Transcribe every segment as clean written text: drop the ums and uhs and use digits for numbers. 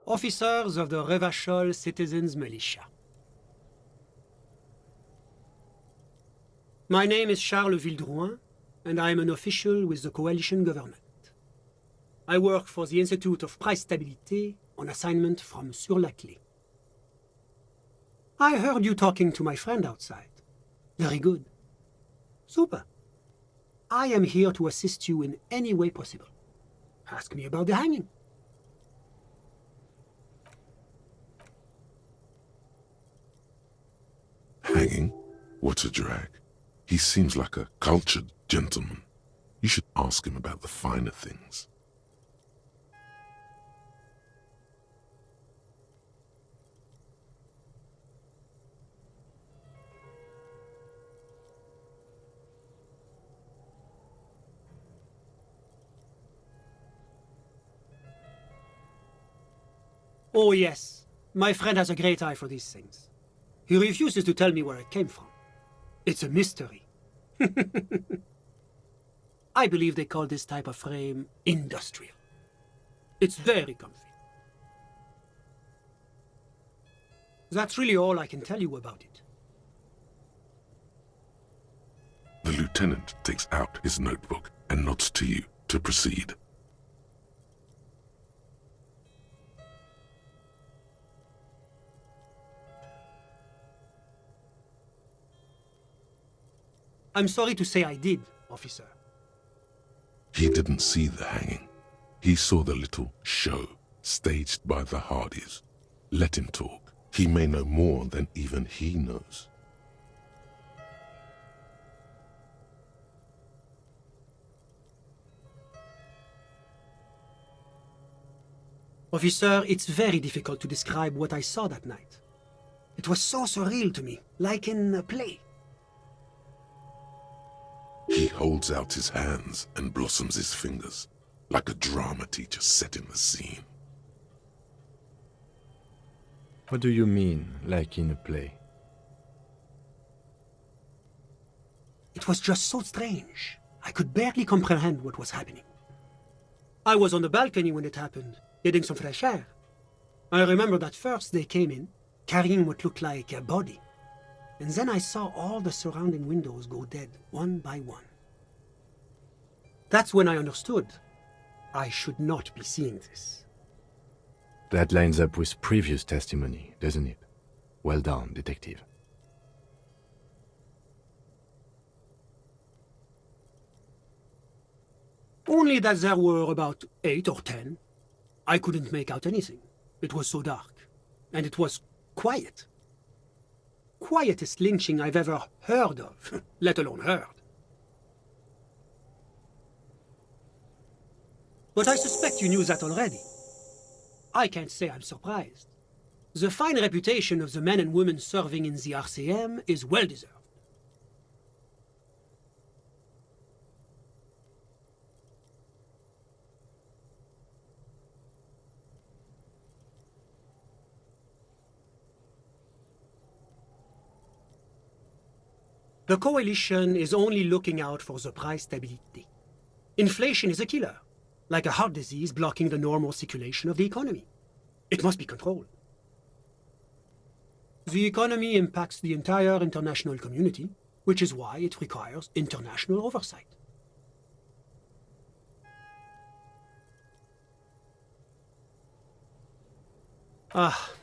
Officers of the Revachol Citizens Militia. My name is Charles Vildrouin, and I am an official with the coalition government. I work for the Institute of Price Stabilité on assignment from Sur-la-Clé. I heard you talking to my friend outside. Very good. Super. I am here to assist you in any way possible. Ask me about the hanging. Hanging? What a drag. He seems like a cultured gentleman. You should ask him about the finer things. Oh yes, my friend has a great eye for these things. He refuses to tell me where it came from. It's a mystery. I believe they call this type of frame industrial. It's very comfy. That's really all I can tell you about it. The lieutenant takes out his notebook and nods to you to proceed. I'm sorry to say I did, officer. He didn't see the hanging. He saw the little show staged by the Hardys. Let him talk. He may know more than even he knows. Officer, it's very difficult to describe what I saw that night. It was so surreal to me, like in a play. He holds out his hands and blossoms his fingers, like a drama teacher setting the scene. What do you mean, like in a play? It was just so strange. I could barely comprehend what was happening. I was on the balcony when it happened, getting some fresh air. I remember that first they came in, carrying what looked like a body. And then I saw all the surrounding windows go dead, one by one. That's when I understood I should not be seeing this. That lines up with previous testimony, doesn't it? Well done, detective. Only that there were about 8 or 10. I couldn't make out anything. It was so dark. And it was quiet. Quietest lynching I've ever heard of, let alone heard. But I suspect you knew that already. I can't say I'm surprised. The fine reputation of the men and women serving in the RCM is well deserved. The coalition is only looking out for the price stability. Inflation is a killer, like a heart disease blocking the normal circulation of the economy. It must be controlled. The economy impacts the entire international community, which is why it requires international oversight.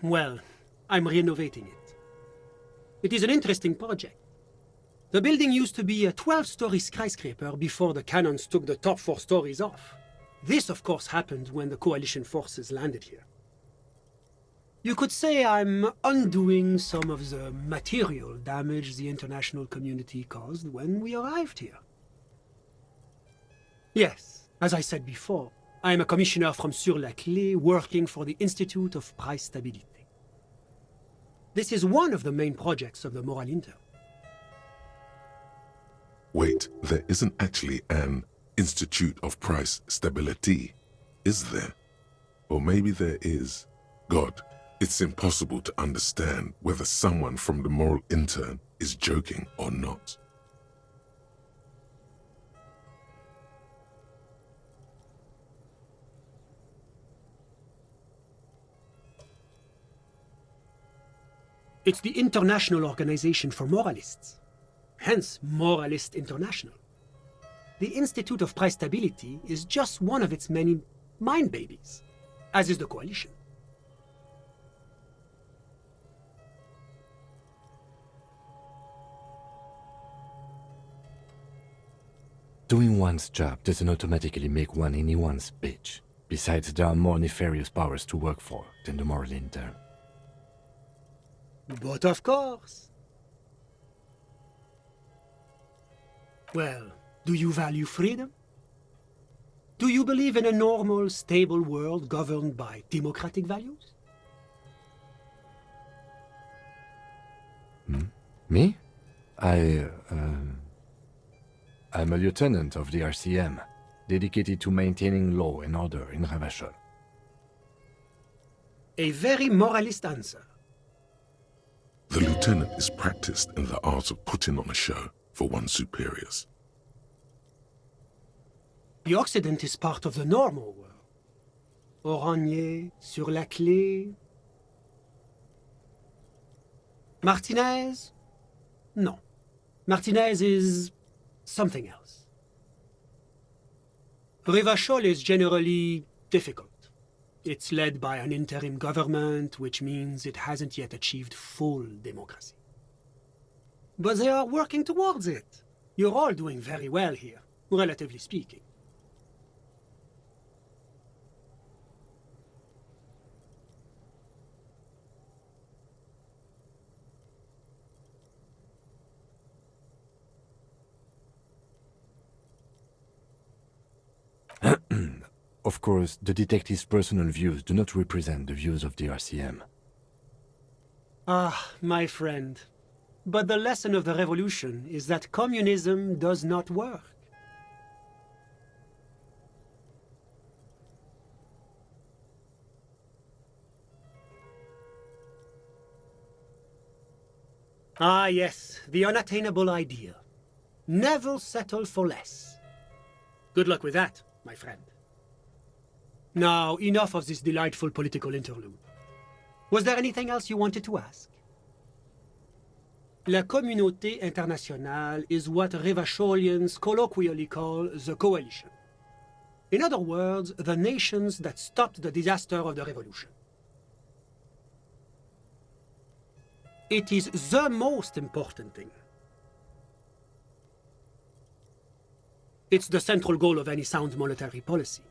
Well, I'm renovating it. It is an interesting project. The building used to be a 12-story skyscraper before the cannons took the top 4 stories off. This, of course, happened when the coalition forces landed here. You could say I'm undoing some of the material damage the international community caused when we arrived here. Yes, as I said before, I am a commissioner from Sur-la-Clé working for the Institute of Price Stabilité. This is one of the main projects of the Moral Inter. Wait, there isn't actually an Institute of Price Stability, is there? Or maybe there is. God, it's impossible to understand whether someone from the moral intern is joking or not. It's the International Organization for Moralists, hence Moralist International. The Institute of Price Stability is just one of its many mind babies, as is the Coalition. Doing one's job doesn't automatically make one anyone's bitch. Besides, there are more nefarious powers to work for than the moral intern. But of course. Well, do you value freedom? Do you believe in a normal, stable world governed by democratic values? Me? I'm a lieutenant of the RCM, dedicated to maintaining law and order in Ravachol. A very moralist answer. The lieutenant is practiced in the art of putting on a show for one's superiors. The Occident is part of the normal world. Oranje, sur la clé. Martinez? No. Martinez is something else. Ravachol is generally difficult. It's led by an interim government, which means it hasn't yet achieved full democracy. But they are working towards it. You're all doing very well here, relatively speaking. Of course, the detective's personal views do not represent the views of the RCM. Ah, my friend. But the lesson of the revolution is that communism does not work. Ah, yes, the unattainable idea. Never settle for less. Good luck with that, my friend. Now, enough of this delightful political interlude. Was there anything else you wanted to ask? La communauté internationale is what Ravacholians colloquially call the Coalition. In other words, the nations that stopped the disaster of the revolution. It is the most important thing. It's the central goal of any sound monetary policy.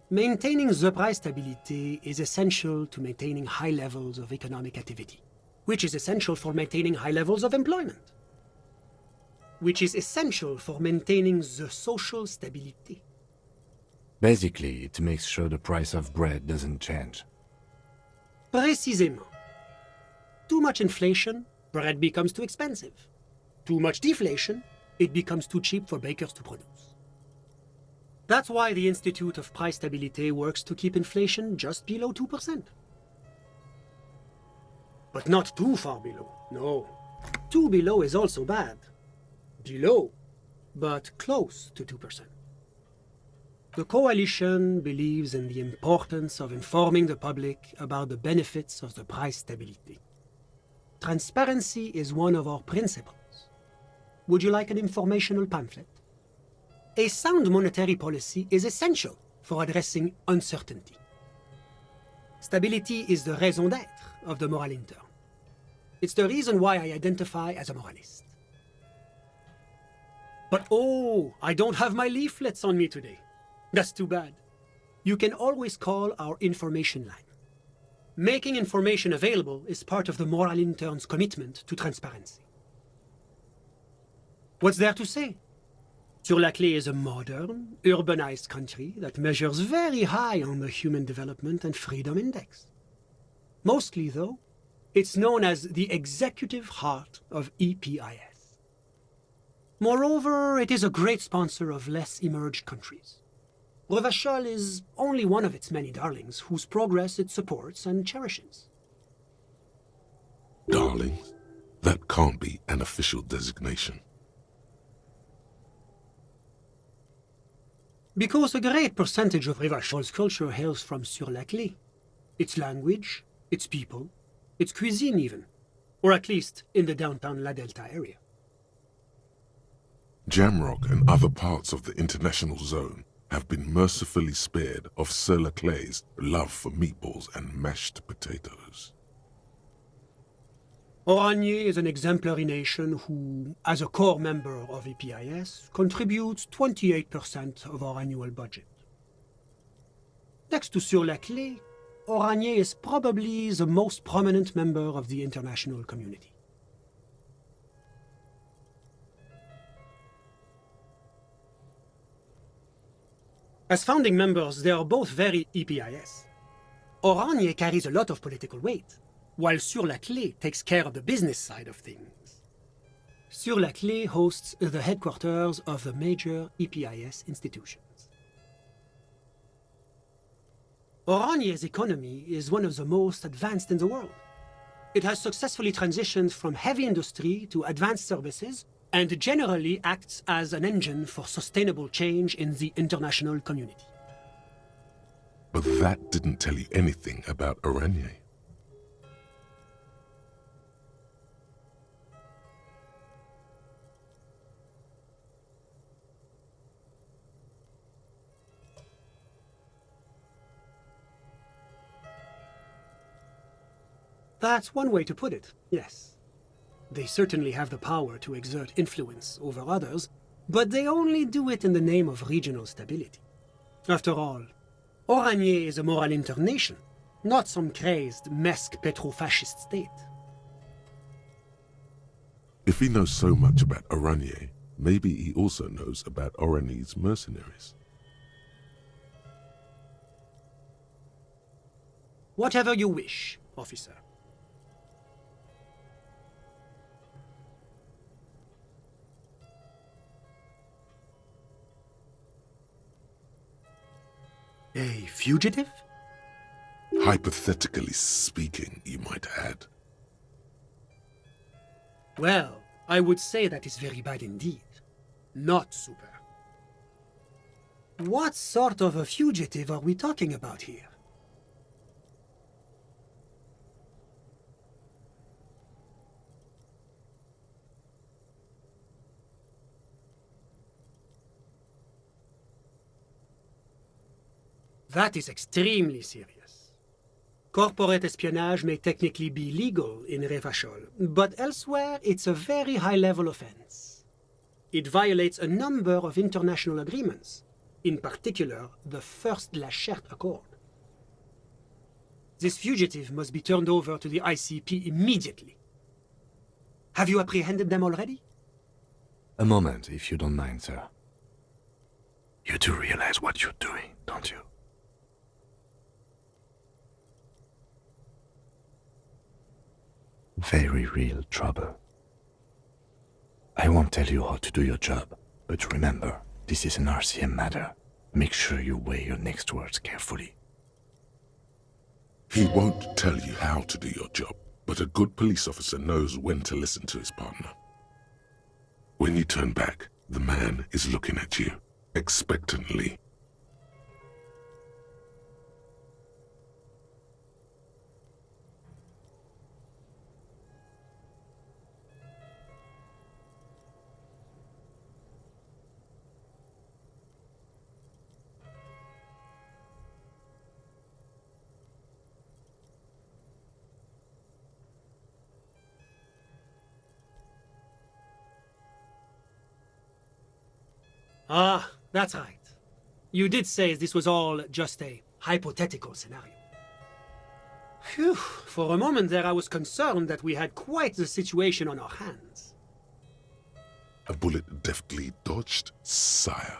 Maintaining the price stability is essential to maintaining high levels of economic activity, which is essential for maintaining high levels of employment, which is essential for maintaining the social stability. Basically, it makes sure the price of bread doesn't change. Précisément. Too much inflation, bread becomes too expensive. Too much deflation, it becomes too cheap for bakers to produce. That's why the Institute of Price Stability works to keep inflation just below 2%. But not too far below, no. Too below is also bad. Below, but close to 2%. The Coalition believes in the importance of informing the public about the benefits of the price stability. Transparency is one of our principles. Would you like an informational pamphlet? A sound monetary policy is essential for addressing uncertainty. Stability is the raison d'être of the moral intern. It's the reason why I identify as a moralist. But oh, I don't have my leaflets on me today. That's too bad. You can always call our information line. Making information available is part of the moral intern's commitment to transparency. What's there to say? Sur la Clé is a modern, urbanized country that measures very high on the Human Development and Freedom Index. Mostly, though, it's known as the executive heart of EPIS. Moreover, it is a great sponsor of less emerged countries. Revachol is only one of its many darlings whose progress it supports and cherishes. Darlings? That can't be an official designation. Because a great percentage of Revachol's culture hails from Sur-la-Clé. Its language, its people, its cuisine even. Or at least in the downtown La Delta area. Jamrock and other parts of the international zone have been mercifully spared of Sur-la-Clé's love for meatballs and mashed potatoes. Oranje is an exemplary nation who, as a core member of EPIS, contributes 28% of our annual budget. Next to Sur-la-Clé, Oranje is probably the most prominent member of the international community. As founding members, they are both very EPIS. Oranje carries a lot of political weight, while Sur-la-Clé takes care of the business side of things. Sur-la-Clé hosts the headquarters of the major EPIS institutions. Oranje's economy is one of the most advanced in the world. It has successfully transitioned from heavy industry to advanced services and generally acts as an engine for sustainable change in the international community. But that didn't tell you anything about Oranje. That's one way to put it, yes. They certainly have the power to exert influence over others, but they only do it in the name of regional stability. After all, Oranje is a moral internation, not some crazed, mesque petro-fascist state. If he knows so much about Oranje, maybe he also knows about Oranje's mercenaries. Whatever you wish, officer. A fugitive? Hypothetically speaking, you might add. Well, I would say that is very bad indeed. Not super. What sort of a fugitive are we talking about here? That is extremely serious. Corporate espionage may technically be legal in Revachol, but elsewhere it's a very high-level offense. It violates a number of international agreements, in particular the First La Charte Accord. This fugitive must be turned over to the ICP immediately. Have you apprehended them already? A moment, if you don't mind, sir. You do realize what you're doing, don't you? Very real trouble. I won't tell you how to do your job, but remember, this is an RCM matter. Make sure you weigh your next words carefully. He won't tell you how to do your job, but a good police officer knows when to listen to his partner. When you turn back, the man is looking at you, expectantly. Ah, that's right. You did say this was all just a hypothetical scenario. Phew, for a moment there I was concerned that we had quite the situation on our hands. A bullet deftly dodged, sire.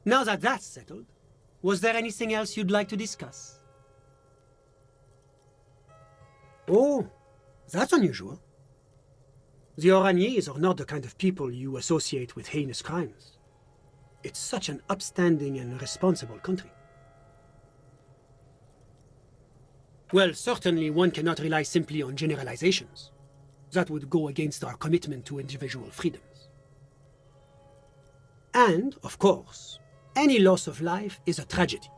Now that that's settled, was there anything else you'd like to discuss? Oh, that's unusual. The Oranjés are not the kind of people you associate with heinous crimes. It's such an upstanding and responsible country. Well, certainly one cannot rely simply on generalizations. That would go against our commitment to individual freedoms. And, of course, any loss of life is a tragedy.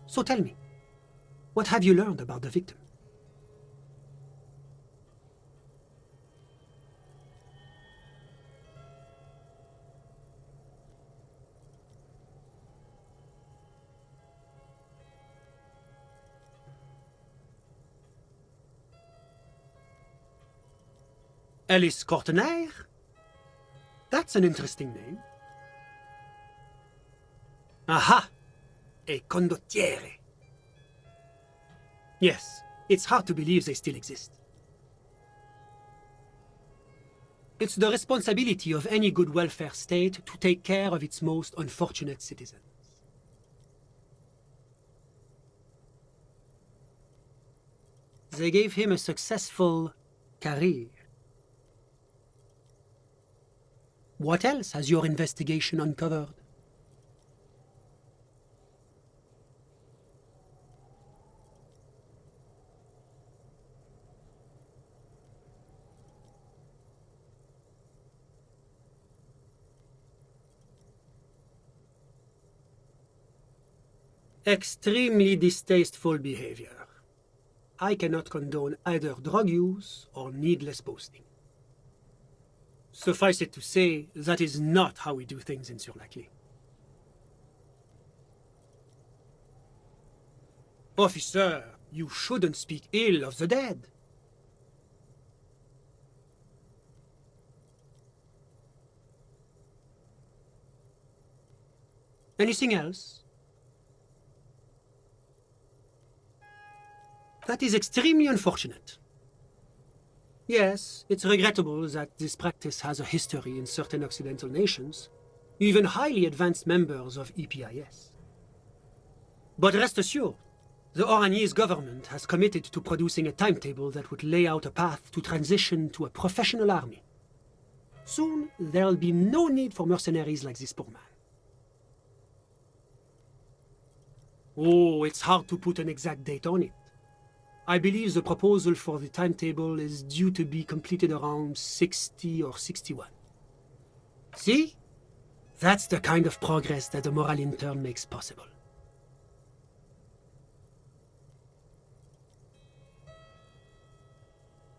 So tell me, what have you learned about the victim? Alice Contener? That's an interesting name. Aha! A condottiere. Yes, it's hard to believe they still exist. It's the responsibility of any good welfare state to take care of its most unfortunate citizens. They gave him a successful career. What else has your investigation uncovered? Extremely distasteful behavior. I cannot condone either drug use or needless boasting. Suffice it to say, that is not how we do things in Sur-la-Clé. Officer, you shouldn't speak ill of the dead. Anything else? That is extremely unfortunate. Yes, it's regrettable that this practice has a history in certain Occidental nations, even highly advanced members of EPIS. But rest assured, the Orangese government has committed to producing a timetable that would lay out a path to transition to a professional army. Soon, there'll be no need for mercenaries like this poor man. Oh, it's hard to put an exact date on it. I believe the proposal for the timetable is due to be completed around 60 or 61. See? That's the kind of progress that the moral intern makes possible.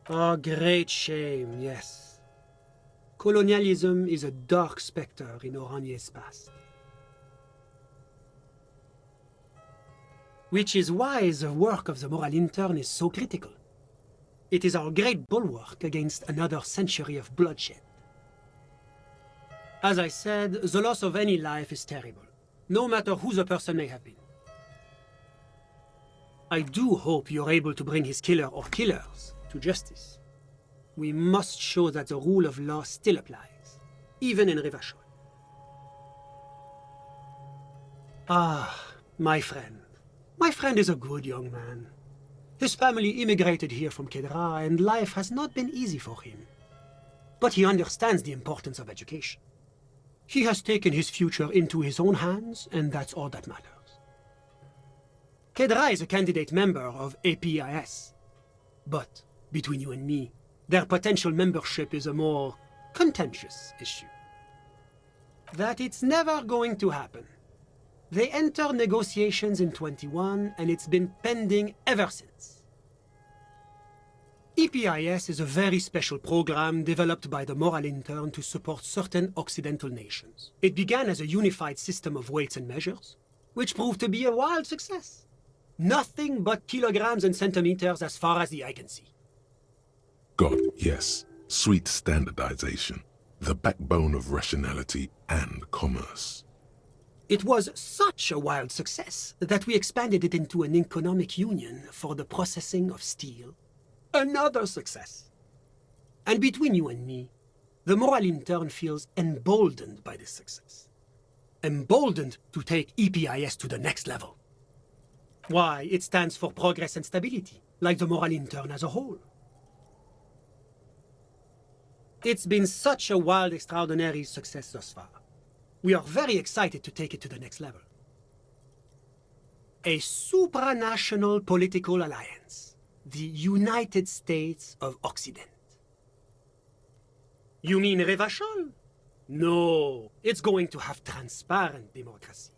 A great shame, yes. Colonialism is a dark specter in Orange's past. Which is why the work of the moral intern is so critical. It is our great bulwark against another century of bloodshed. As I said, the loss of any life is terrible, no matter who the person may have been. I do hope you're able to bring his killer or killers to justice. We must show that the rule of law still applies, even in Rivachol. Ah, my friend. My friend is a good young man. His family immigrated here from Kedra, and life has not been easy for him. But he understands the importance of education. He has taken his future into his own hands, and that's all that matters. Kedra is a candidate member of APIS. But, between you and me, their potential membership is a more contentious issue. That it's never going to happen. They entered negotiations in 21, and it's been pending ever since. EPIS is a very special program developed by the moral intern to support certain Occidental nations. It began as a unified system of weights and measures, which proved to be a wild success. Nothing but kilograms and centimeters as far as the eye can see. God, yes, sweet standardization, the backbone of rationality and commerce. It was such a wild success that we expanded it into an economic union for the processing of steel. Another success. And between you and me, the moral intern feels emboldened by this success. Emboldened to take EPIS to the next level. Why, it stands for progress and stability, like the moral intern as a whole. It's been such a wild, extraordinary success thus far. We are very excited to take it to the next level. A supranational political alliance. The United States of Occident. You mean Revachol? No, it's going to have transparent democracy.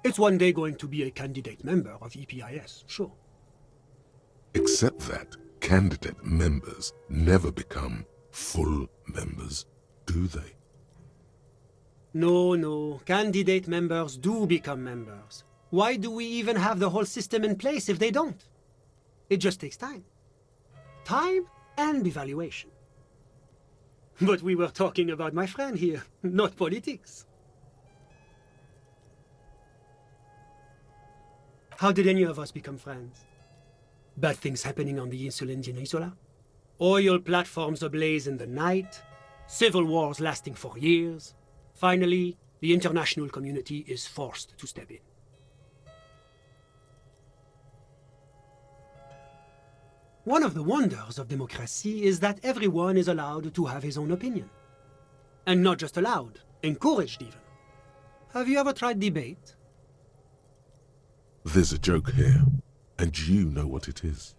It's one day going to be a candidate member of EPIS, sure. Except that candidate members never become full members, do they? No, candidate members do become members. Why do we even have the whole system in place if they don't? It just takes time. Time and evaluation. But we were talking about my friend here, not politics. How did any of us become friends? Bad things happening on the Insulindian Isola? Oil platforms ablaze in the night? Civil wars lasting for years? Finally, the international community is forced to step in. One of the wonders of democracy is that everyone is allowed to have his own opinion. And not just allowed, encouraged even. Have you ever tried debate? There's a joke here, and you know what it is.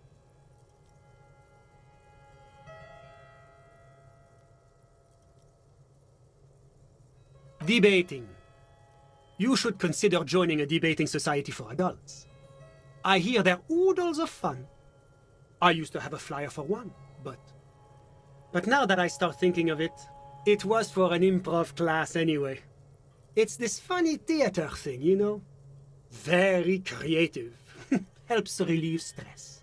Debating. You should consider joining a debating society for adults. I hear they're oodles of fun. I used to have a flyer for one, but now that I start thinking of it, it was for an improv class anyway. It's this funny theater thing, you know? Very creative. Helps relieve stress.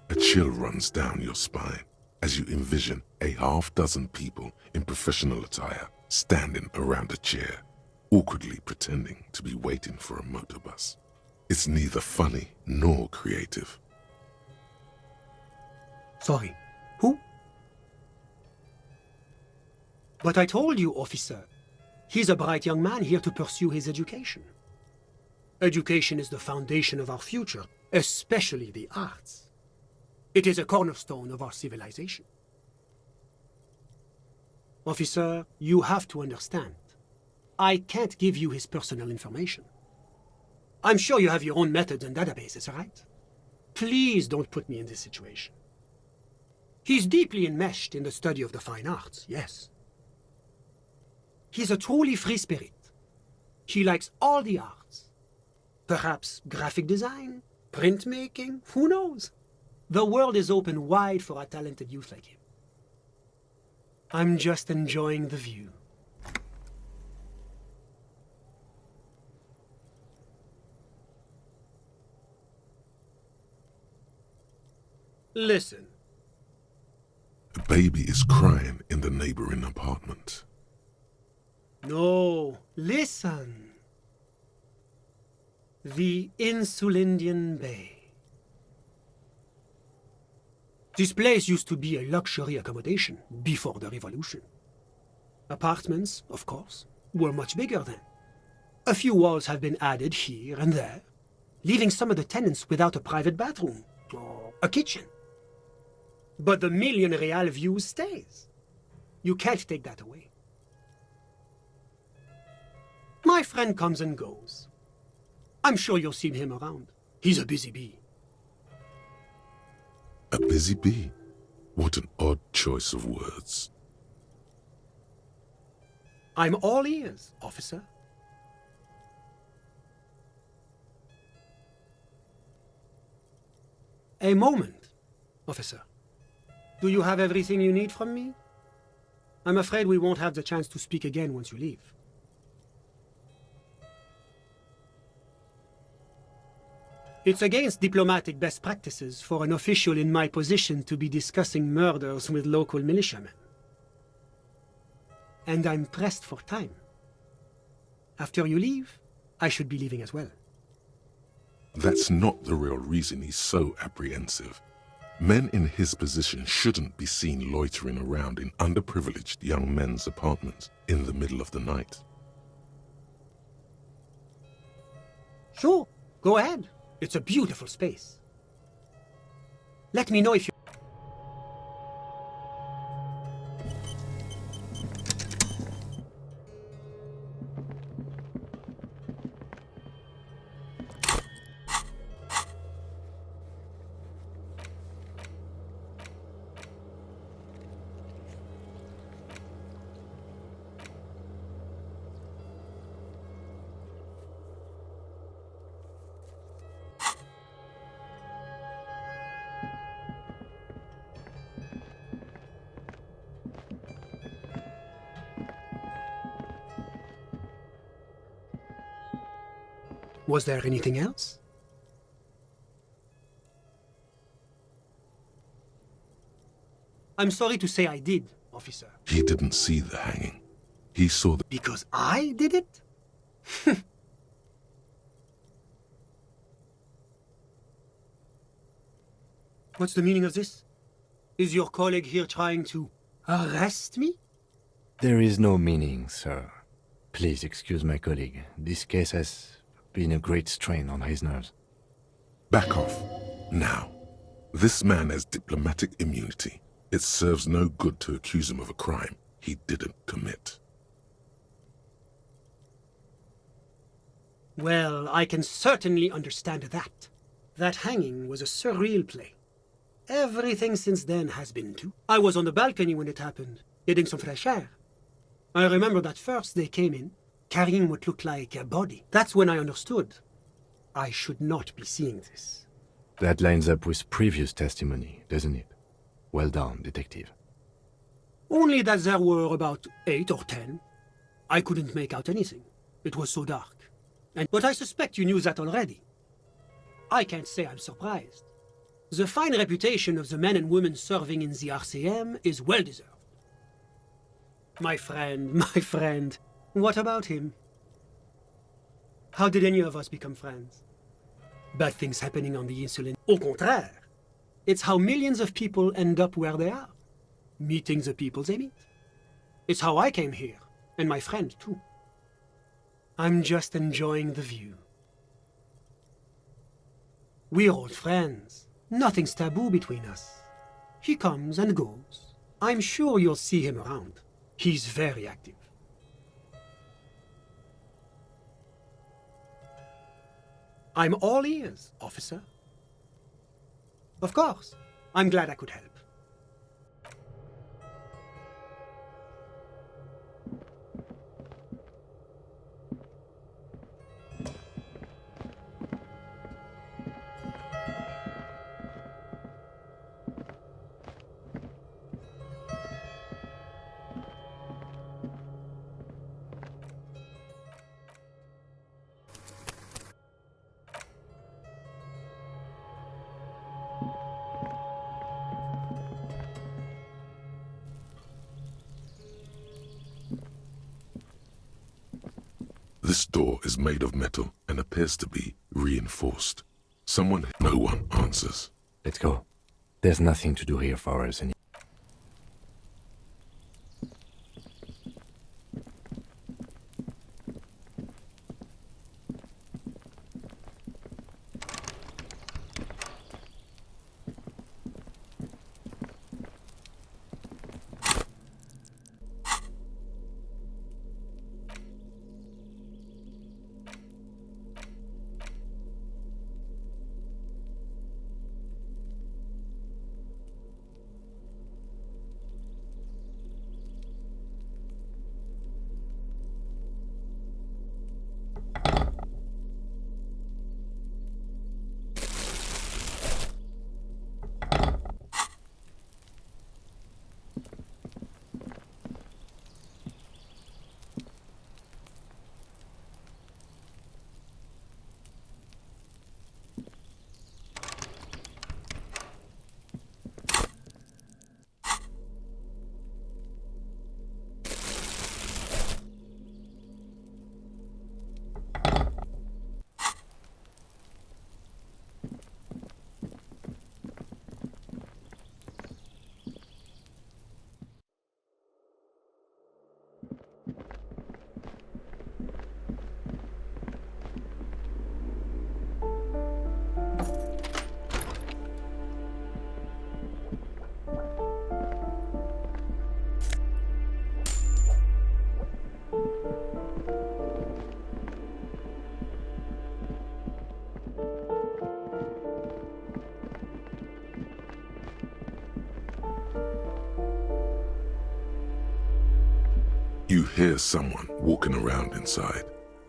A chill runs down your spine as you envision a half-dozen people in professional attire standing around a chair, awkwardly pretending to be waiting for a motorbus. It's neither funny nor creative. Sorry, who? But I told you, officer. He's a bright young man here to pursue his education. Education is the foundation of our future, especially the arts. It is a cornerstone of our civilization. Officer, you have to understand. I can't give you his personal information. I'm sure you have your own methods and databases, right? Please don't put me in this situation. He's deeply enmeshed in the study of the fine arts, yes. He's a truly free spirit. He likes all the arts. Perhaps graphic design, printmaking, who knows? The world is open wide for a talented youth like him. I'm just enjoying the view. Listen. A baby is crying in the neighboring apartment. No, listen. The Insulindian Bay. This place used to be a luxury accommodation before the revolution. Apartments, of course, were much bigger then. A few walls have been added here and there, leaving some of the tenants without a private bathroom or a kitchen. But the million real view stays. You can't take that away. My friend comes and goes. I'm sure you've seen him around. He's a busy bee. A busy bee? What an odd choice of words. I'm all ears, officer. A moment, officer. Do you have everything you need from me? I'm afraid we won't have the chance to speak again once you leave. It's against diplomatic best practices for an official in my position to be discussing murders with local militiamen. And I'm pressed for time. After you leave, I should be leaving as well. That's not the real reason he's so apprehensive. Men in his position shouldn't be seen loitering around in underprivileged young men's apartments in the middle of the night. Sure, go ahead. It's a beautiful space. Let me know if you... Was there anything else? I'm sorry to say I did, officer. He didn't see the hanging. He saw the... Because I did it? What's the meaning of this? Is your colleague here trying to arrest me? There is no meaning, sir. Please excuse my colleague. This case has been a great strain on his nerves. Back off. Now. This man has diplomatic immunity. It serves no good to accuse him of a crime he didn't commit. Well, I can certainly understand that. That hanging was a surreal play. Everything since then has been too. I was on the balcony when it happened, getting some fresh air. I remember that first they came in, carrying what looked like a body. That's when I understood. I should not be seeing this. That lines up with previous testimony, doesn't it? Well done, detective. Only that there were about 8 or 10. I couldn't make out anything. It was so dark. But I suspect you knew that already. I can't say I'm surprised. The fine reputation of the men and women serving in the RCM is well deserved. My friend, what about him? How did any of us become friends? Bad things happening on the insula. Au contraire, it's how millions of people end up where they are, meeting the people they meet. It's how I came here, and my friend too. I'm just enjoying the view. We're old friends. Nothing's taboo between us. He comes and goes. I'm sure you'll see him around. He's very active. I'm all ears, officer. Of course. I'm glad I could help. This door is made of metal and appears to be reinforced. No one answers. Let's go. There's nothing to do here for us. You hear someone walking around inside,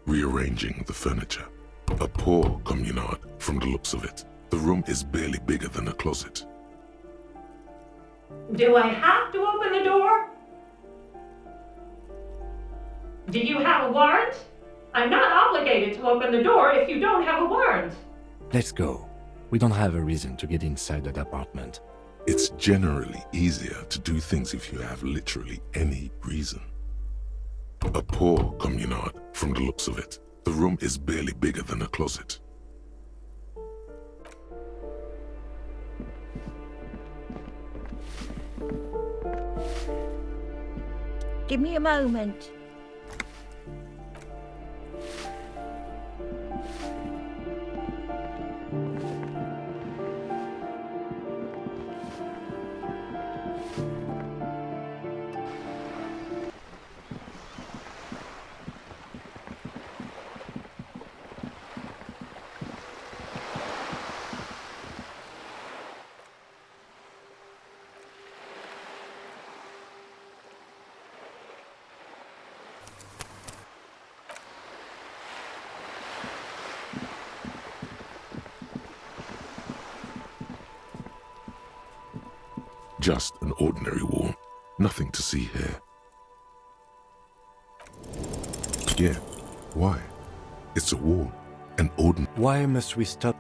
rearranging the furniture. A poor communard from the looks of it. The room is barely bigger than a closet. Do I have to open the door? Do you have a warrant? I'm not obligated to open the door if you don't have a warrant. Let's go. We don't have a reason to get inside that apartment. It's generally easier to do things if you have literally any reason. A poor communard, from the looks of it. The room is barely bigger than a closet. Give me a moment. Just an ordinary wall. Nothing to see here. Yeah, why? It's a wall. An ordinary... Why must we stop?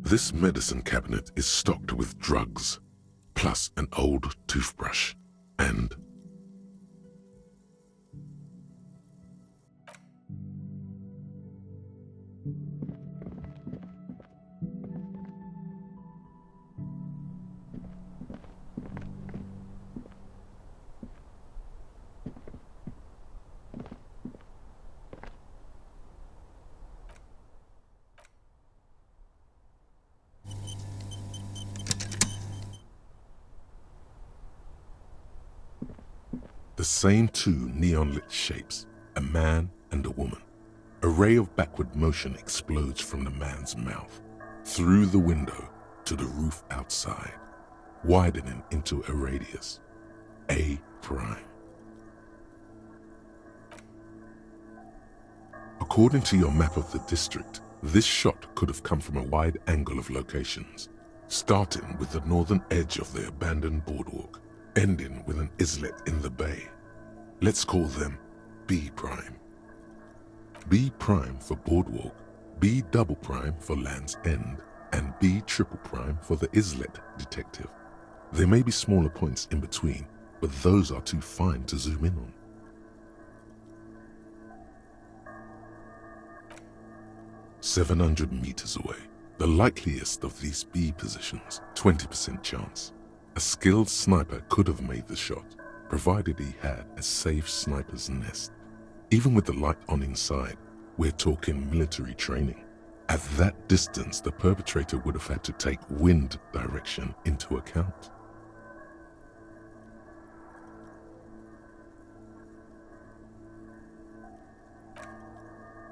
This medicine cabinet is stocked with drugs, plus an old toothbrush, and... the same two neon-lit shapes, a man and a woman. A ray of backward motion explodes from the man's mouth, through the window to the roof outside, widening into a radius, A prime. According to your map of the district, this shot could have come from a wide angle of locations, starting with the northern edge of the abandoned boardwalk, ending with an islet in the bay. Let's call them B prime. B prime for boardwalk, B double prime for Land's End, and B triple prime for the islet detective. There may be smaller points in between, but those are too fine to zoom in on. "700 meters away, the likeliest of these B positions, 20% chance. A skilled sniper could have made the shot, provided he had a safe sniper's nest. Even with the light on inside, we're talking military training. At that distance, the perpetrator would have had to take wind direction into account.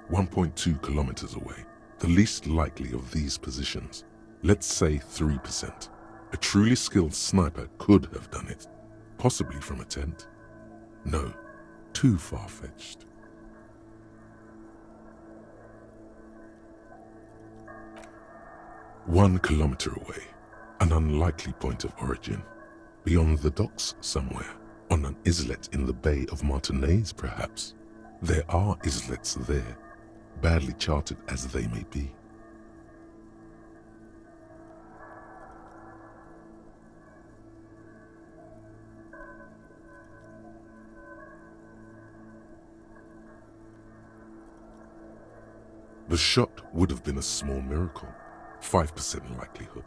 "1.2 kilometers away, the least likely of these positions, let's say 3%. A truly skilled sniper could have done it, possibly from a tent. No, too far-fetched. "1 kilometer away, an unlikely point of origin. Beyond the docks somewhere, on an islet in the Bay of Martinez perhaps. There are islets there. badly charted as they may be. The shot would have been a small miracle, 5% likelihood.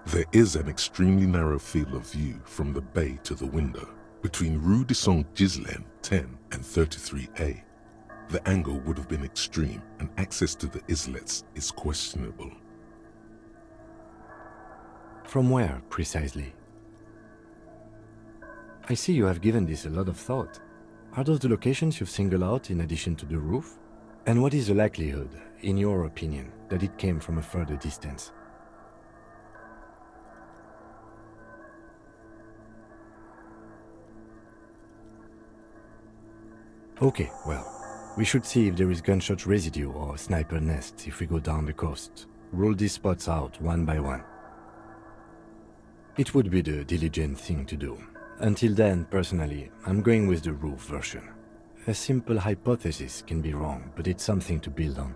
There is an extremely narrow field of view from the bay to the window, between Rue de Saint-Ghislain 10 and 33A. The angle would have been extreme and access to the islets is questionable. From where, precisely? I see you have given this a lot of thought. Are those the locations you've singled out in addition to the roof? And what is the likelihood, in your opinion, that it came from a further distance? Okay, well, we should see if there is gunshot residue or sniper nests if we go down the coast. Rule these spots out one by one. It would be the diligent thing to do. Until then, personally, I'm going with the roof version. A simple hypothesis can be wrong, but it's something to build on.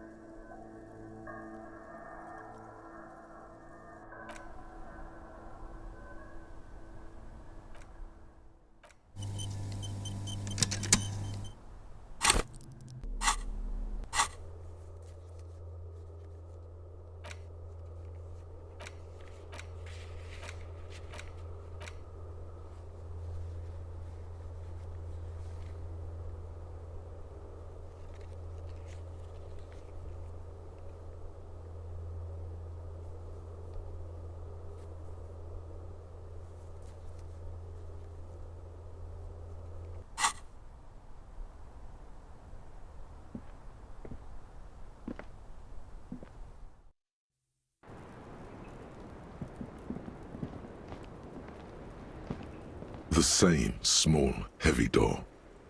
The same small, heavy door.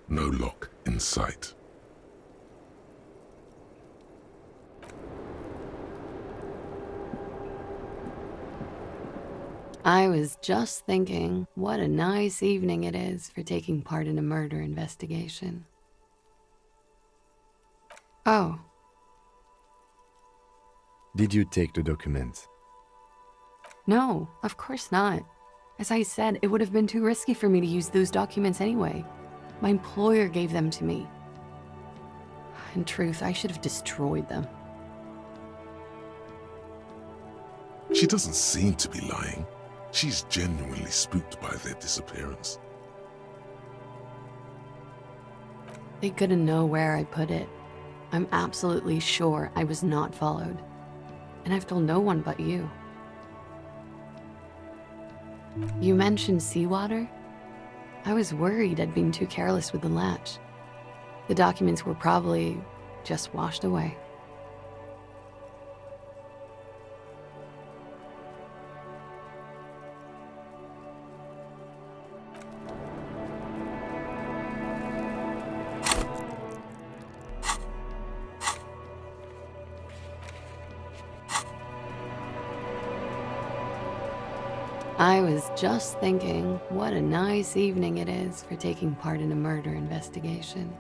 No lock in sight. I was just thinking, what a nice evening it is for taking part in a murder investigation. Oh, Did you take the documents? no, of course not. As I said, it would have been too risky for me to use those documents anyway. My employer gave them to me. In truth, I should have destroyed them. She doesn't seem to be lying. She's genuinely spooked by their disappearance. They couldn't know where I put it. I'm absolutely sure I was not followed. And I've told no one but you. You mentioned seawater? I was worried I'd been too careless with the latch. The documents were probably just washed away. I was just thinking, what a nice evening it is for taking part in a murder investigation.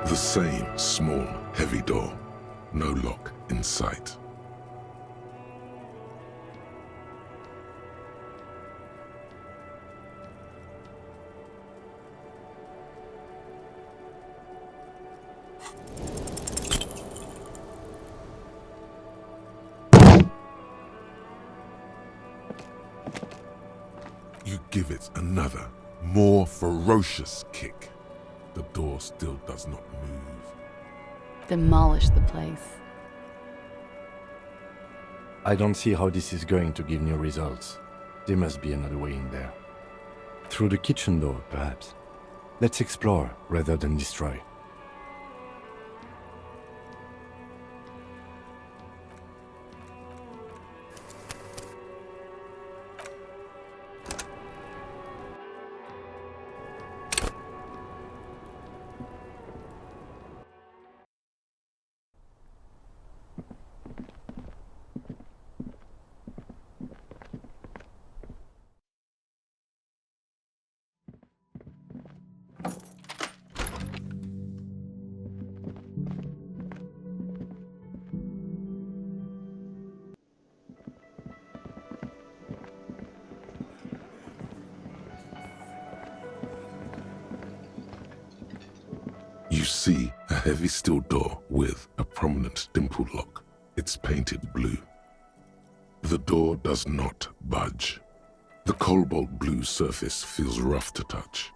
The same small, heavy door. No lock in sight. You give it another, more ferocious kick. The door still does not move. Demolish the place. I don't see how this is going to give new results. There must be another way in there. Through the kitchen door, perhaps. Let's explore rather than destroy. You see a heavy steel door with a prominent dimple lock. It's painted blue. The door does not budge. The cobalt blue surface feels rough to touch.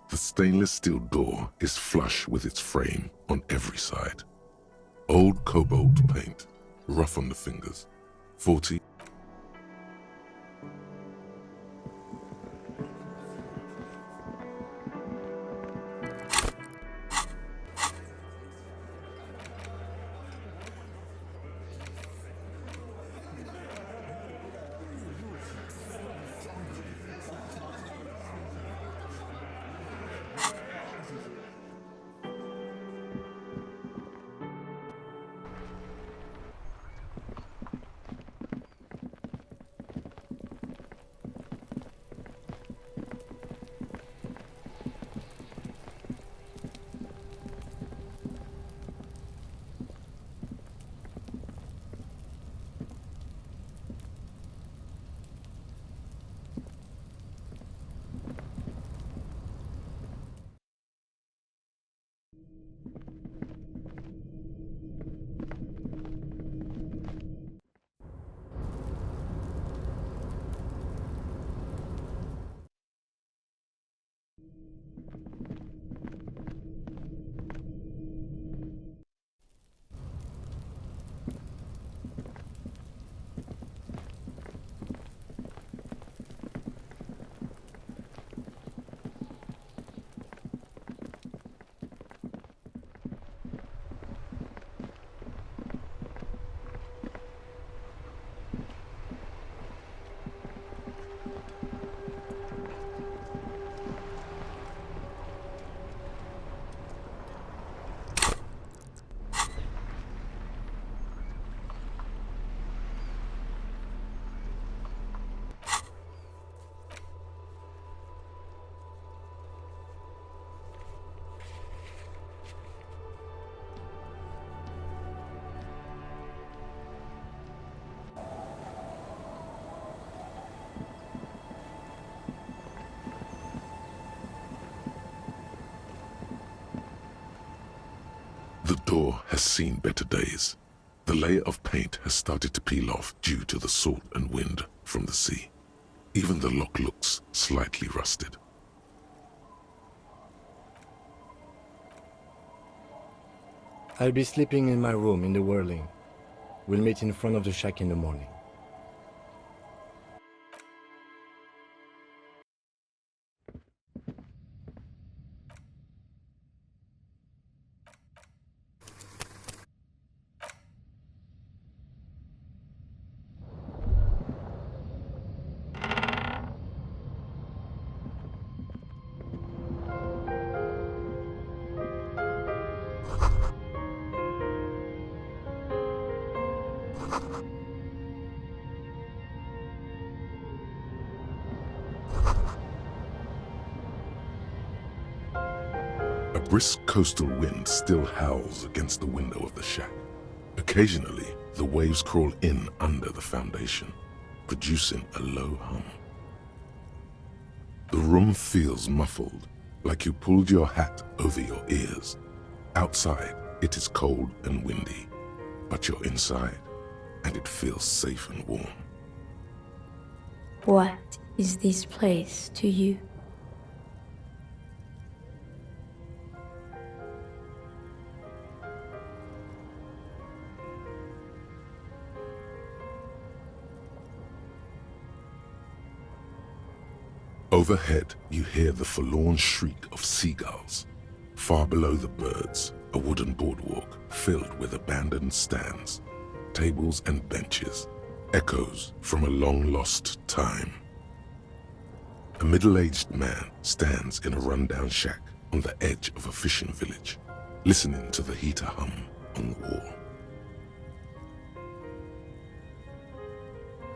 The stainless steel door is flush with its frame on every side. Old cobalt paint, rough on the fingers. 40. The door has seen better days. The layer of paint has started to peel off due to the salt and wind from the sea. Even the lock looks slightly rusted. I'll be sleeping in my room in the whirling. We'll meet in front of the shack in the morning. brisk coastal wind still howls against the window of the shack. Occasionally, the waves crawl in under the foundation, producing a low hum. The room feels muffled, like you pulled your hat over your ears. Outside, it is cold and windy, but you're inside, and it feels safe and warm. What is this place to you? Overhead, you hear the forlorn shriek of seagulls. Far below the birds, a wooden boardwalk filled with abandoned stands, tables and benches, echoes from a long-lost time. A middle-aged man stands in a rundown shack on the edge of a fishing village, listening to the heater hum on the wall.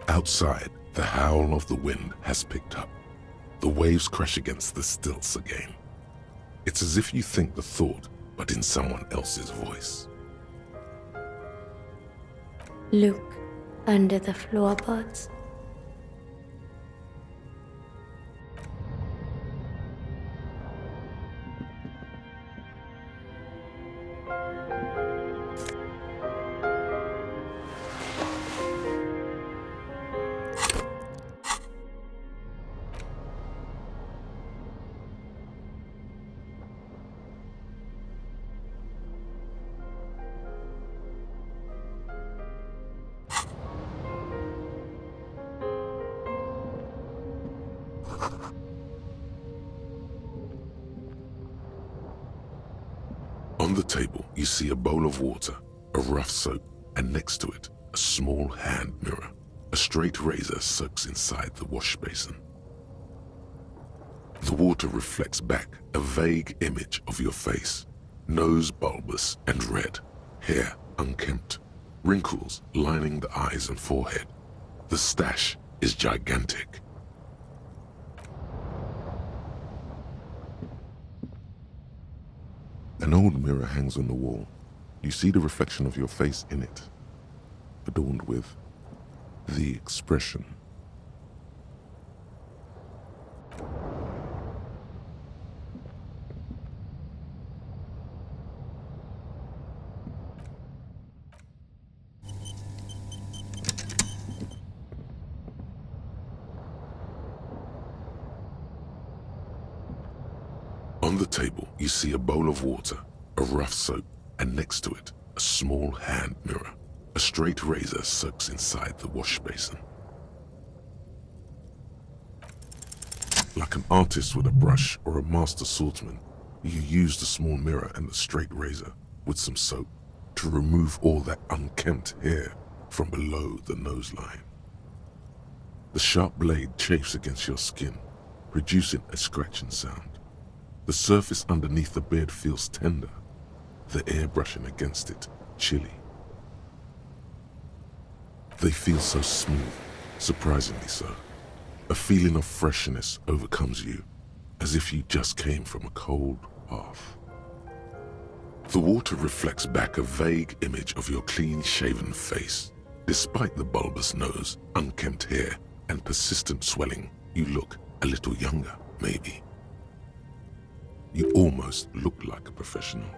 Outside, the howl of the wind has picked up. The waves crash against the stilts again. It's as if you think the thought, but in someone else's voice. Look under the floorboards. On the table, you see a bowl of water, a rough soap, and next to it, a small hand mirror. A straight razor soaks inside the wash basin. The water reflects back a vague image of your face. Nose bulbous and red, hair unkempt, wrinkles lining the eyes and forehead. The stash is gigantic. An old mirror hangs on the wall. You see the reflection of your face in it, adorned with the expression. On the table, you see a bowl of water, a rough soap, and next to it, a small hand mirror. A straight razor soaks inside the wash basin. Like an artist with a brush or a master swordsman, you use the small mirror and the straight razor with some soap to remove all that unkempt hair from below the nose line. The sharp blade chafes against your skin, producing a scratching sound. The surface underneath the beard feels tender, the air brushing against it chilly. They feel so smooth, surprisingly so. A feeling of freshness overcomes you, as if you just came from a cold bath. The water reflects back a vague image of your clean-shaven face. Despite the bulbous nose, unkempt hair, and persistent swelling, you look a little younger, maybe. You almost look like a professional.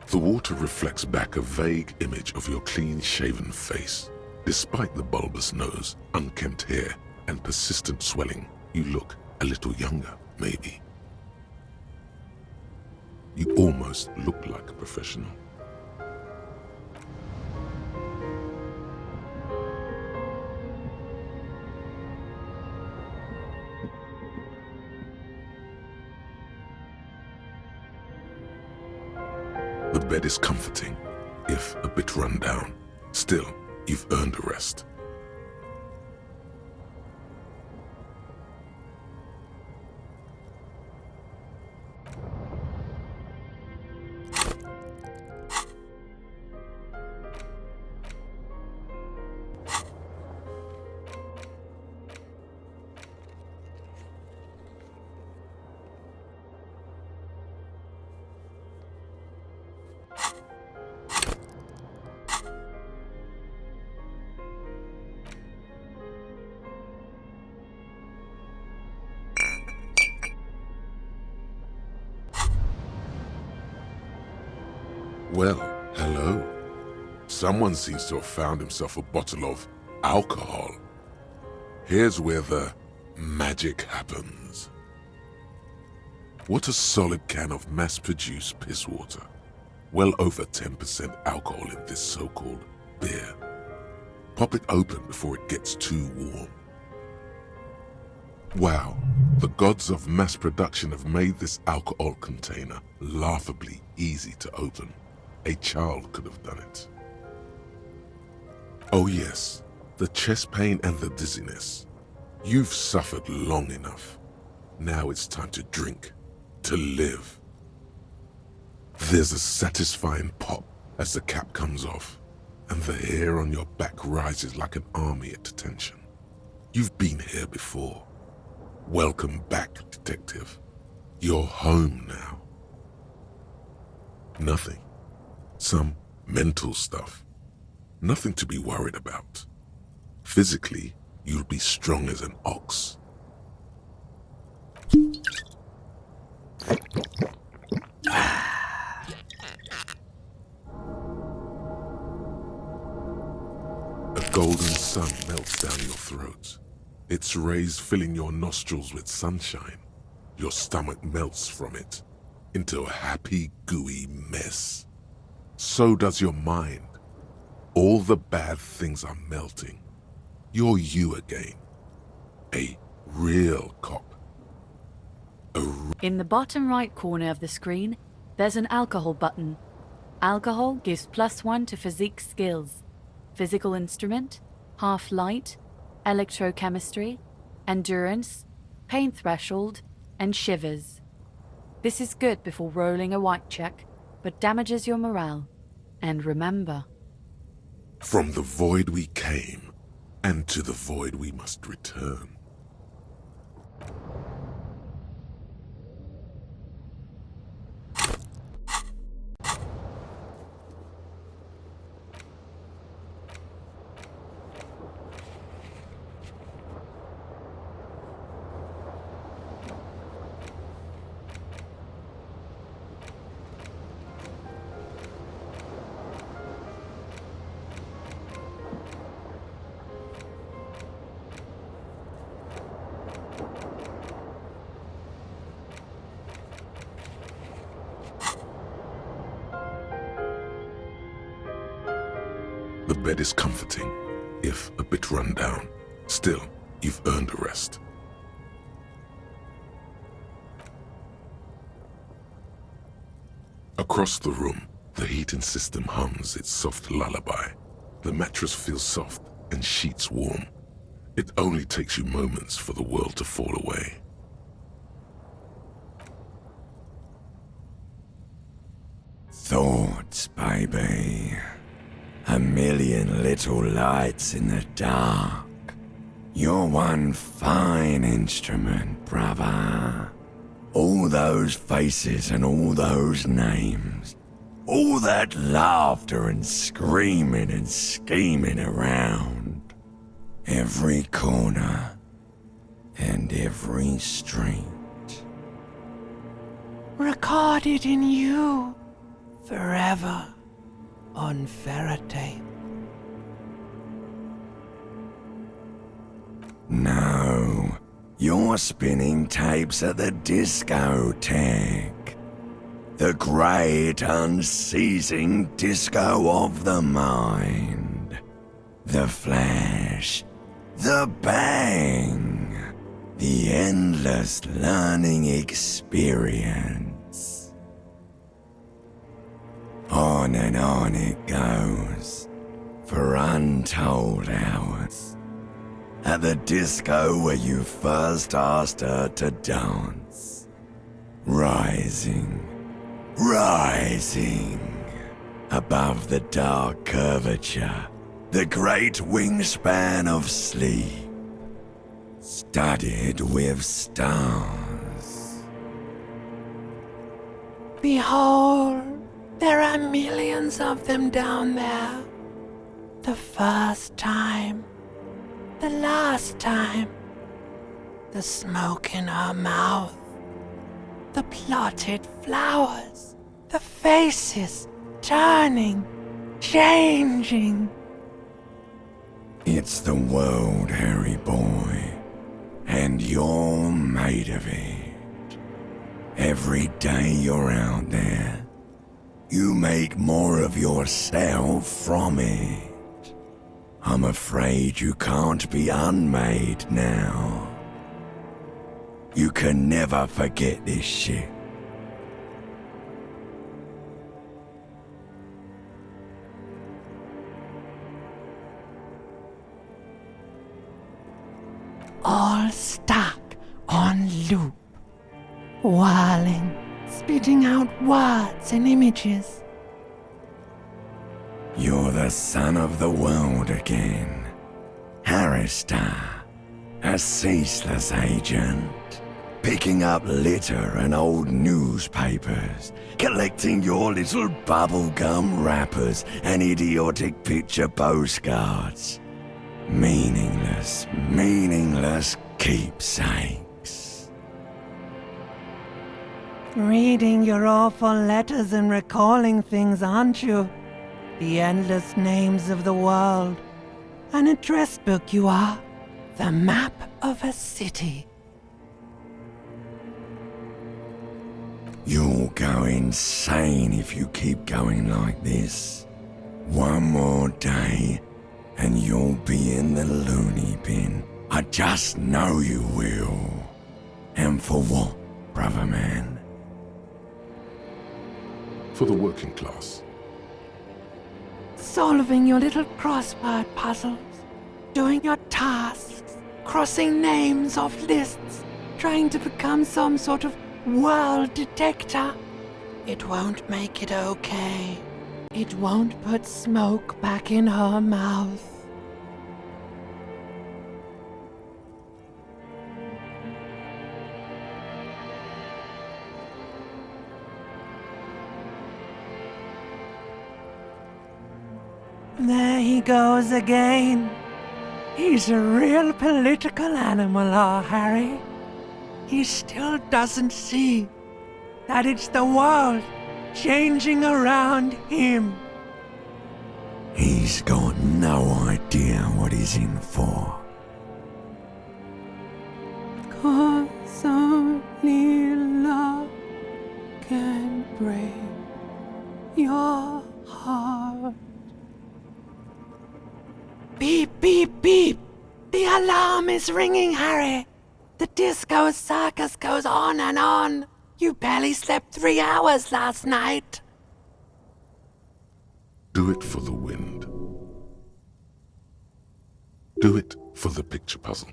The water reflects back a vague image of your clean-shaven face. Despite the bulbous nose, unkempt hair, and persistent swelling, you look a little younger, maybe. You almost look like a professional. The bed is comforting, if a bit run down. Still, you've earned a rest. Well, hello. Someone seems to have found himself a bottle of alcohol. Here's where the magic happens. What a solid can of mass-produced piss water. Well over 10% alcohol in this so-called beer. Pop it open before it gets too warm. Wow, the gods of mass production have made this alcohol container laughably easy to open. A child could have done it. Oh yes, the chest pain and the dizziness. You've suffered long enough. Now it's time to drink, to live. There's a satisfying pop as the cap comes off, and the hair on your back rises like an army at attention. You've been here before. Welcome back, detective. You're home now. Nothing. Some mental stuff. Nothing to be worried about. Physically, you'll be strong as an ox. A golden sun melts down your throat. Its rays filling your nostrils with sunshine. Your stomach melts from it into a happy, gooey mess. So does your mind. All the bad things are melting. You're you again. A real cop. In the bottom right corner of the screen, there's an alcohol button. Alcohol gives +1 to physique skills. Physical instrument, half light, electrochemistry, endurance, pain threshold, and shivers. This is good before rolling a white check, but damages your morale. And remember, from the void we came, and to the void we must return. The bed is comforting, if a bit run down. Still, you've earned a rest. Across the room, the heating system hums its soft lullaby. The mattress feels soft and sheets warm. It only takes you moments for the world to fall away. Thoughts, baby. A million little lights in the dark. You're one fine instrument, brother. All those faces and all those names. All that laughter and screaming and scheming around. Every corner and every street. Recorded in you forever. On ferrotape. No, you're spinning tapes at the discotheque. The great unceasing disco of the mind. The flash, the bang, the endless learning experience. On and on it goes, for untold hours. At the disco where you first asked her to dance. Rising, rising, above the dark curvature, the great wingspan of sleep, studded with stars. Behold, there are millions of them down there. The first time, the last time, the smoke in her mouth, the plotted flowers, the faces turning, changing. It's the world, Harry boy, and you're made of it. Every day you're out there, you make more of yourself from it. I'm afraid you can't be unmade now. You can never forget this shit. All stuck on loop, whirling, spitting out words and images. You're the son of the world again, Harrister, a ceaseless agent, picking up litter and old newspapers, collecting your little bubblegum wrappers and idiotic picture postcards. Meaningless, meaningless keepsakes. Reading your awful letters and recalling things, aren't you? The endless names of the world. An address book you are. The map of a city. You'll go insane if you keep going like this. One more day, and you'll be in the loony bin. I just know you will. And for what, brother man? For the working class. Solving your little crossword puzzles. Doing your tasks. Crossing names off lists. Trying to become some sort of world detector. It won't make it okay. It won't put smoke back in her mouth. There he goes again. He's a real political animal, our Harry. He still doesn't see that it's the world changing around him. He's got no idea what he's in for. 'Cause only love can break your heart. Beep, beep, beep! The alarm is ringing, Harry! The disco circus goes on and on! You barely slept 3 hours last night! Do it for the wind. Do it for the picture puzzle.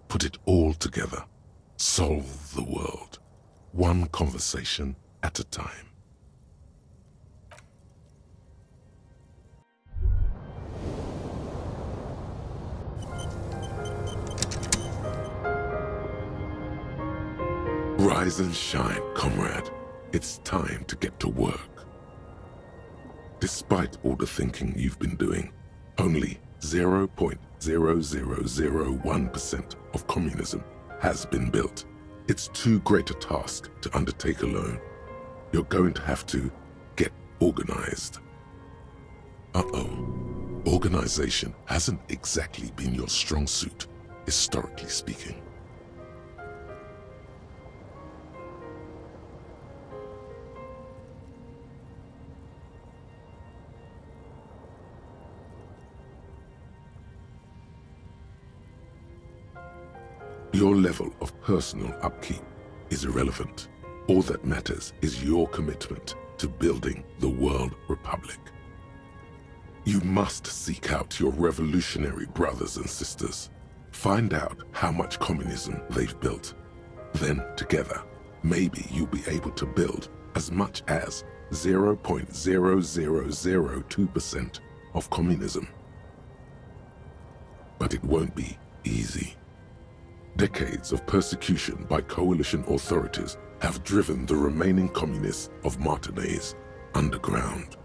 Put it all together. Solve the world. One conversation at a time. Rise and shine, comrade. It's time to get to work. Despite all the thinking you've been doing, only 0.0001% of communism has been built. It's too great a task to undertake alone. You're going to have to get organized. Organization hasn't exactly been your strong suit, historically speaking. Your level of personal upkeep is irrelevant. All that matters is your commitment to building the world republic. You must seek out your revolutionary brothers and sisters. Find out how much communism they've built. Then, together, maybe you'll be able to build as much as 0.0002% of communism. But it won't be easy. Decades of persecution by coalition authorities have driven the remaining communists of Martinaise underground.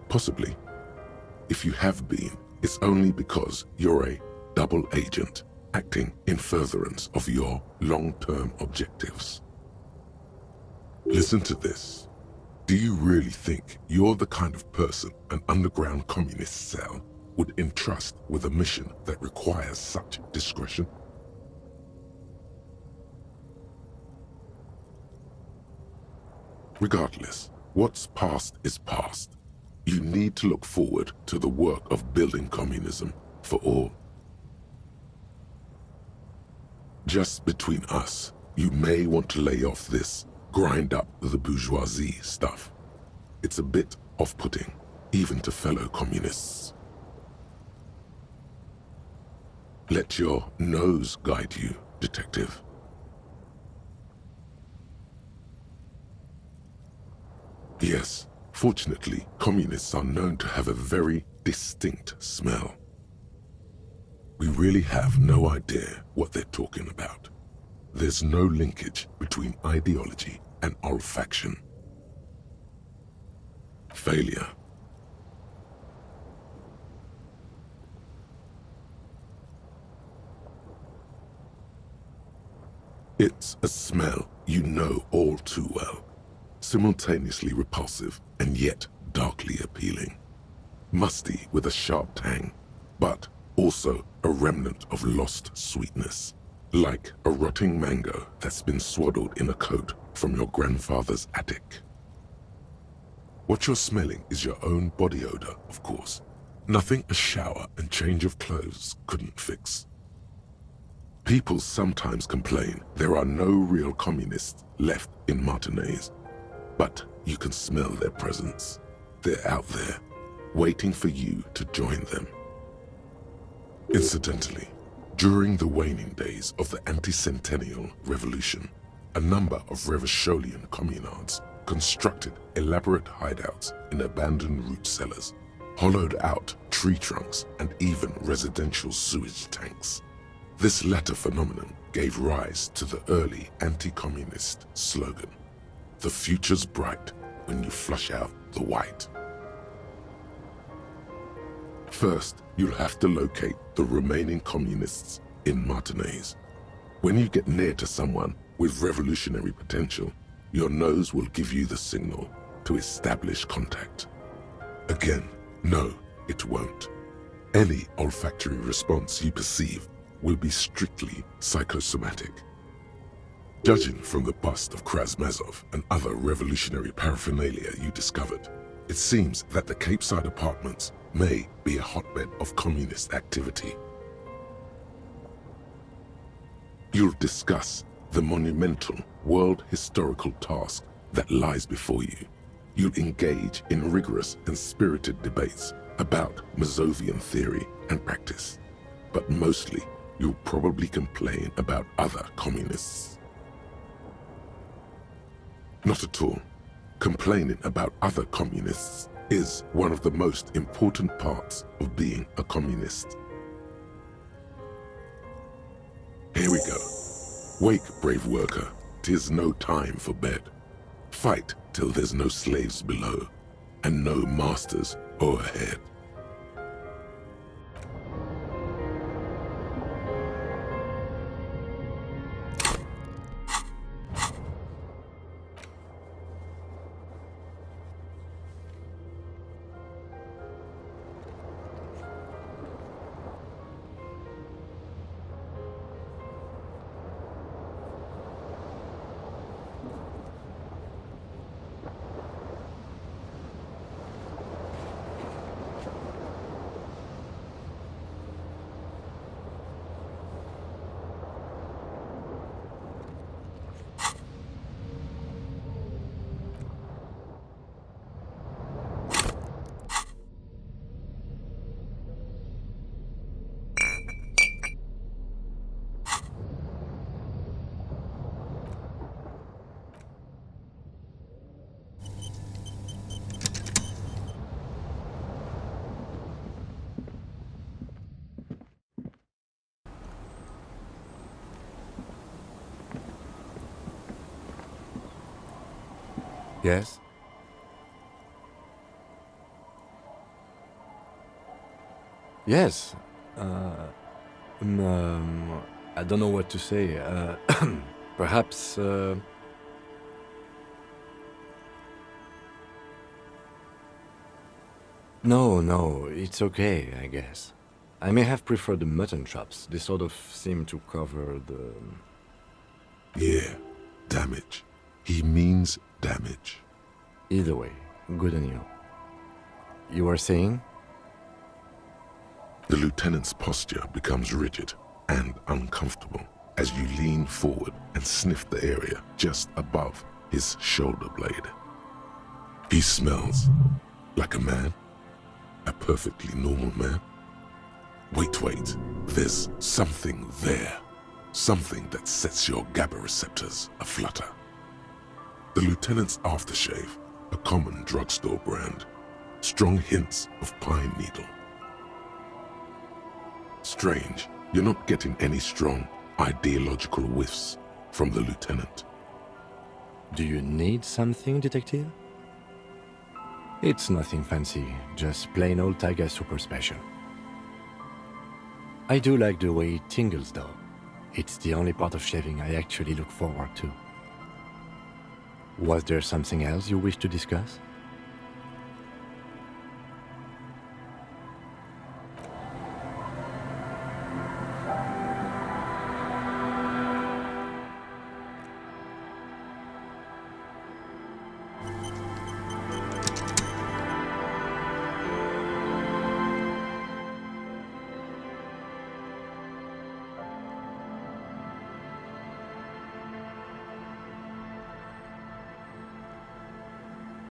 Possibly, if you have been, it's only because you're a double agent acting in furtherance of your long-term objectives. Listen to this. Do you really think you're the kind of person an underground communist cell would entrust with a mission that requires such discretion? Regardless, what's past is past. You need to look forward to the work of building communism for all. Just between us, you may want to lay off this grind up the bourgeoisie stuff. It's a bit off-putting, even to fellow communists. Let your nose guide you, detective. Yes, fortunately, communists are known to have a very distinct smell. We really have no idea what they're talking about. There's no linkage between ideology and olfaction. Failure. It's a smell you know all too well. Simultaneously repulsive and yet darkly appealing. Musty with a sharp tang, but also a remnant of lost sweetness. Like a rotting mango that's been swaddled in a coat from your grandfather's attic. What you're smelling is your own body odor, of course. Nothing a shower and change of clothes couldn't fix. People sometimes complain there are no real communists left in Martinaise, but you can smell their presence. They're out there, waiting for you to join them. Incidentally, during the waning days of the anti-centennial revolution, a number of Revacholian communards constructed elaborate hideouts in abandoned root cellars, hollowed out tree trunks, and even residential sewage tanks. This latter phenomenon gave rise to the early anti-communist slogan, "The future's bright when you flush out the white." First, you'll have to locate the remaining communists in Martinaise. When you get near to someone with revolutionary potential, your nose will give you the signal to establish contact. Again, no, it won't. Any olfactory response you perceive will be strictly psychosomatic. Judging from the bust of Krasmazov and other revolutionary paraphernalia you discovered, it seems that the Cape Side apartments may be a hotbed of communist activity. You'll discuss the monumental world historical task that lies before you. You'll engage in rigorous and spirited debates about Mazovian theory and practice. But mostly, you'll probably complain about other communists. Not at all. Complaining about other communists is one of the most important parts of being a communist. Here we go. Wake, brave worker, 'tis no time for bed. Fight till there's no slaves below, and no masters o'erhead. Yes? Yes. I don't know what to say. Perhaps... No, it's okay, I guess. I may have preferred the mutton chops. They sort of seem to cover the... Yeah, damage. He means damage. Either way, good on you. You were saying? The lieutenant's posture becomes rigid and uncomfortable as you lean forward and sniff the area just above his shoulder blade. He smells like a man, a perfectly normal man. Wait, there's something there. Something that sets your GABA receptors aflutter. The lieutenant's aftershave, a common drugstore brand. Strong hints of pine needle. Strange, you're not getting any strong ideological whiffs from the lieutenant. Do you need something, detective? It's nothing fancy, just plain old Tiger super special. I do like the way it tingles though. It's the only part of shaving I actually look forward to. Was there something else you wish to discuss?